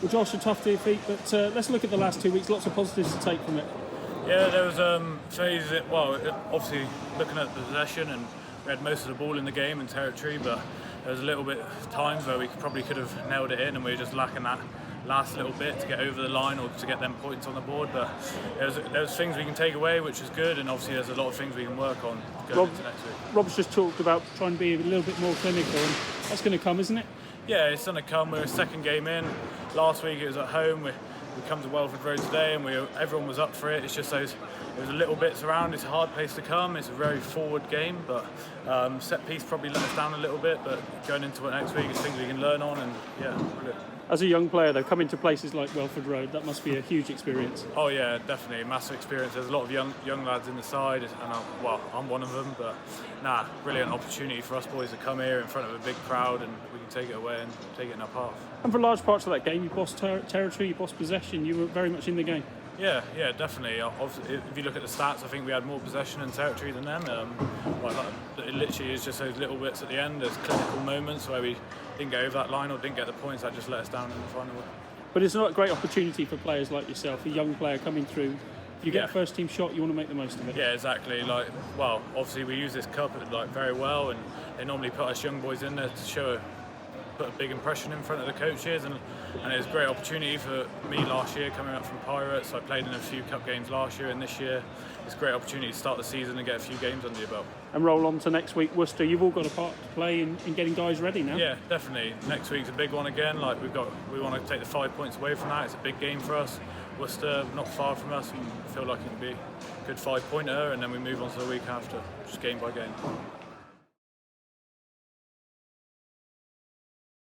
Well, Josh, a tough defeat, but let's look at the last 2 weeks. Lots of positives to take from it. Yeah, there was phases. Obviously looking at the possession, and we had most of the ball in the game and territory, but there was a little bit of times where we probably could have nailed it in, and we were just lacking that last little bit to get over the line or to get them points on the board. But there's things we can take away, which is good, and obviously there's a lot of things we can work on going into next week. Rob's just talked about trying to be a little bit more clinical, and that's going to come, isn't it? Yeah, it's going to come. We're a second game in. Last week it was at home. We come to Welford Road today, and everyone was up for it. It's just there's a little bits around. It's a hard place to come. It's a very forward game, but set piece probably let us down a little bit. But going into it next week, it's things we can learn on, and yeah, brilliant. As a young player, though, coming to places like Welford Road, that must be a huge experience. Oh yeah, definitely, massive experience. There's a lot of young lads in the side, and I'm one of them. But brilliant opportunity for us boys to come here in front of a big crowd, and we can take it away and take it in our path. And for large parts of that game, you bossed territory, you bossed possession. You were very much in the game. Yeah, definitely. Obviously, if you look at the stats, I think we had more possession and territory than them. It literally is just those little bits at the end. There's clinical moments where we didn't go over that line or didn't get the points. That just let us down in the final. But it's not a great opportunity for players like yourself, a young player coming through. If you get a first team shot, you want to make the most of it. Yeah, exactly. Obviously we use this cup very well, and they normally put us young boys in there to put a big impression in front of the coaches, and it was a great opportunity for me last year coming up from Pirates. I played in a few cup games last year, and this year it's a great opportunity to start the season and get a few games under your belt. And roll on to next week, Worcester. You've all got a part to play in getting guys ready now. Yeah, definitely. Next week's a big one again. We want to take the 5 points away from that. It's a big game for us. Worcester not far from us, and feel like it can be a good 5-pointer, and then we move on to the week after, just game by game.